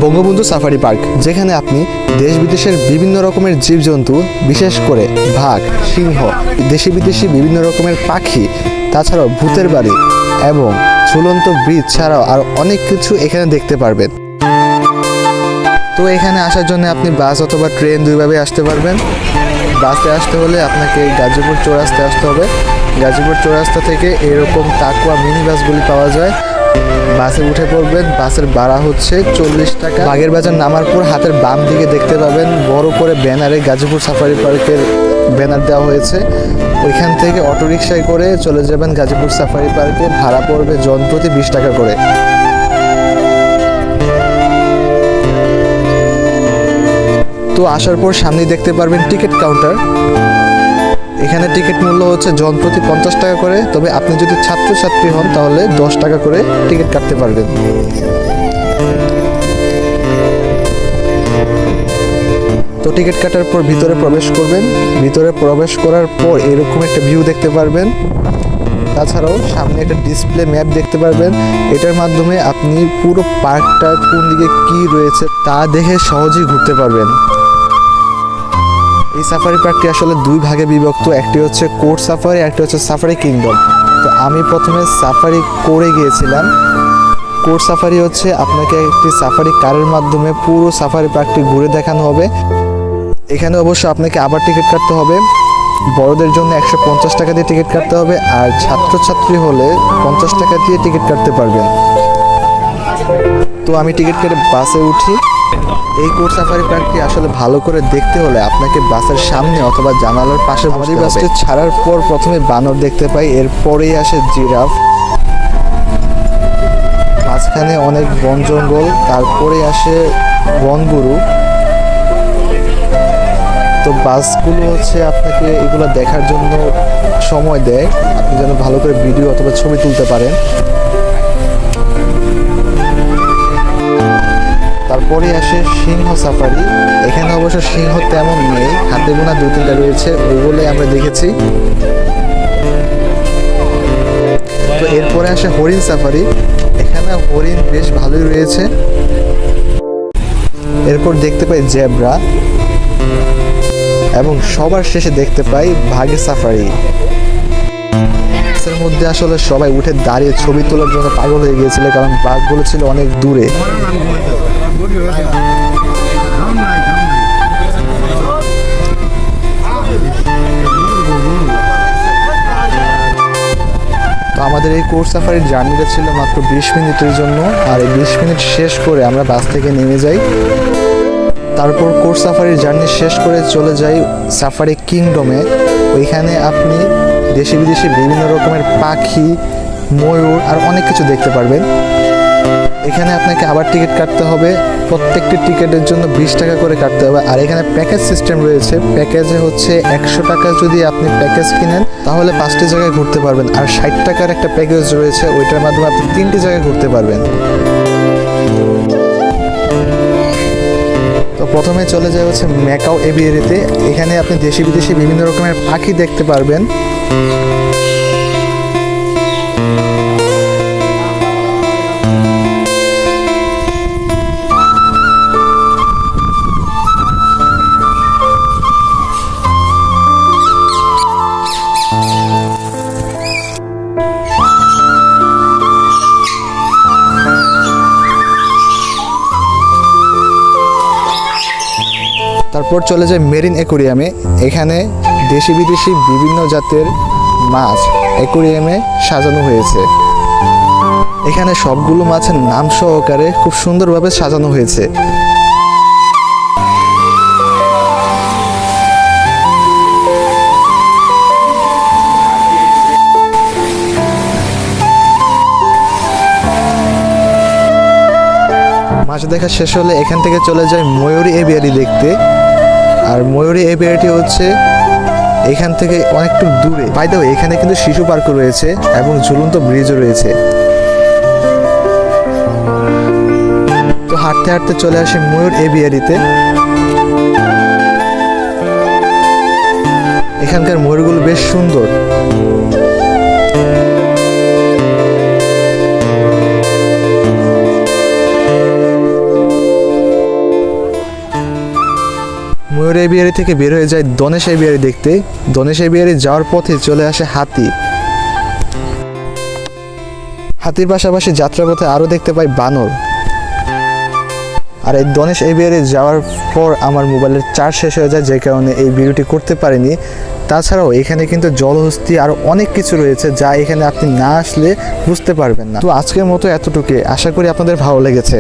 Bangabandhu safari park, যেখানে আপনি দেশ বিদেশের বিভিন্ন রকমের জীবজন্তু, বিশেষ করে বাঘ, সিংহ, দেশি বিদেশি বিভিন্ন রকমের পাখি, তাছাড়াও ভূতের বাড়ি এবং ঝুলন্ত ব্রিজ ছাড়াও আর অনেক কিছু এখানে দেখতে পারবেন। তো এখানে আসার জন্য আপনি বাস অথবা ট্রেন দুইভাবে আসতে পারবেন। বাসে আসতে হলে আপনাকে গাজীপুর চৌরাস্তায় আসতে হবে। গাজীপুর চৌরাস্তা থেকে এরকম তাকুয়া মিনি বাসগুলি পাওয়া যায়। বাসে উঠে পড়বেন। বাসের ভাড়া হচ্ছে 40 টাকা। বাগের বাজার নামার পর হাতের বাম দিকে দেখতে পাবেন বড় করে ব্যানারে গাজীপুর সাফারি পার্কের ব্যানার দেওয়া হয়েছে। ওইখান থেকে অটোরিকশায় করে চলে যাবেন গাজীপুর সাফারি পার্কে। ভাড়া পড়বে জনপ্রতি 20 টাকা করে। তো আসার পর সামনেই দেখতে পারবেন টিকিট কাউন্টার। এখানে টিকিট মূল্য হচ্ছে জনপ্রতি 50 টাকা করে, তবে আপনি যদি ছাত্রছাত্রী হন তাহলে 10 টাকা করে টিকিট কাটতে পারবেন। তো টিকিট কাটার পর ভিতরে প্রবেশ করবেন। ভিতরে প্রবেশ করার পর এরকম একটা ভিউ দেখতে পারবেন। তাছাড়াও সামনে একটা ডিসপ্লে ম্যাপ দেখতে পারবেন। এটার মাধ্যমে আপনি পুরো পার্কটা কোন দিকে কি রয়েছে তা দেখে সহজেই ঘুরতে পারবেন। এই সাফারি পার্কটি আসলে দুই ভাগে বিভক্ত, একটি হচ্ছে কোর্ট সাফারি, একটি হচ্ছে সাফারি কিংডম। তো আমি প্রথমে সাফারি করে গিয়েছিলাম। কোর্ট সাফারি হচ্ছে আপনাকে একটি সাফারি কারের মাধ্যমে পুরো সাফারি পার্কটি ঘুরে দেখানো হবে। এখানে অবশ্য আপনাকে আবার টিকিট কাটতে হবে। বড়দের জন্য 150 টাকা দিয়ে টিকিট কাটতে হবে, আর ছাত্রছাত্রী হলে 50 টাকা দিয়ে টিকিট কাটতে পারবেন। তো আমি টিকিট কেটে বাসে উঠি। এই কোর্ট সাফারি পার্কটি আসলে ভালো করে দেখতে হলে আপনাকে বাসের সামনে অথবা জানালার পাশে বসতে হবে। বাসটি ছাড়ার পর প্রথমে বানর দেখতে পাই, এরপরেই আসে জিরাফ, মাঝখানে অনেক বন জঙ্গল, তারপরে আসে বনগরু। তো বাসগুলো হচ্ছে আপনাকে এগুলো দেখার জন্য সময় দেয়, আপনি যেন ভালো করে ভিডিও অথবা ছবি তুলতে পারেন। তারপরে আসে সিংহ সাফারি। এখানে অবশ্য সিংহ তেমন নেই, হাতে গোনা 2-3টা রয়েছে, ওইগুলোই আমরা দেখেছি। তো এরপরে আসে হরিণ সাফারি। এখানে হরিণ বেশ ভালোই রয়েছে। এরপর দেখতে পাই জেব্রা এবং সবার শেষে দেখতে পাই বাঘের সাফারি। এর মধ্যে আসলে সবাই উঠে দাঁড়িয়ে ছবি তোলার জন্য পাগল হয়ে গিয়েছিল, কারণ বাঘগুলো ছিল অনেক দূরে। তো আমাদের এই কোর্ট সাফারির জার্নিটা ছিল মাত্র 20 মিনিটের জন্য, আর এই 20 মিনিট শেষ করে আমরা বাস থেকে নেমে যাই। তারপর কোর্ট সাফারির জার্নি শেষ করে চলে যাই সাফারি কিংডমে। ওইখানে আপনি দেশি বিদেশি বিভিন্ন রকমের পাখি, ময়ূর আর অনেক কিছু দেখতে পারবেন। এখানে আপনাকে আবার টিকিট কাটতে হবে। প্রত্যেকটি টিকিটের জন্য 20 টাকা করে কাটতে হবে। আর এখানে প্যাকেজ সিস্টেম রয়েছে। প্যাকেজে হচ্ছে 100 টাকা যদি আপনি প্যাকেজ কিনেন তাহলে 5টি জায়গায় ঘুরতে পারবেন, আর 60 টাকার একটা প্যাকেজ রয়েছে, ওইটার মাধ্যমে আপনি 3টি জায়গায় ঘুরতে পারবেন। তো প্রথমে চলে যায় হচ্ছে ম্যাকাও এভিয়ারিতে। এখানে আপনি দেশি বিদেশি বিভিন্ন রকমের পাখি দেখতে পারবেন। তারপর চলে যায় মেরিন অ্যাকোরিয়ামে। এখানে দেশি বিদেশি বিভিন্ন জাতের মাছ অ্যাকোরিয়ামে সাজানো হয়েছে। এখানে সবগুলো মাছের নাম সহকারে খুব সুন্দরভাবে সাজানো হয়েছে। মাছ দেখা শেষ হলে এখান থেকে চলে যায় ময়ূরী এভিয়ারি দেখতে। আর ময়ূরী এভিয়ারিটি হচ্ছে এখান থেকে অনেকটু দূরে। বাই দ্য ওয়ে, এখানে কিন্তু শিশু পার্কও রয়েছে এবং ঝুলন্ত ব্রিজও রয়েছে। তো হাঁটতে হাঁটতে চলে আসে ময়ূর এভিয়ারিতে। এখানকার ময়ূরগুলো বেশ সুন্দর। ময়ূর এভিয়ারি থেকে বের হয়ে যায় ধনেশ এভিয়ারি দেখতে। ধনেশ এভিয়ারি যাওয়ার পথে চলে আসে হাতি। হাতির পাশাপাশি যাত্রাপথে আরও দেখতে পাই বানর। আর এই ধনেশ এভিয়ারি যাওয়ার পর আমার মোবাইলের চার্জ শেষ হয়ে যায়, যে কারণে এই ভিডিওটি করতে পারিনি। তাছাড়াও এখানে কিন্তু জলহস্তি আরও অনেক কিছু রয়েছে যা এখানে আপনি না আসলে বুঝতে পারবেন না। তো আজকের মতো এতটুকুই, আশা করি আপনাদের ভালো লেগেছে।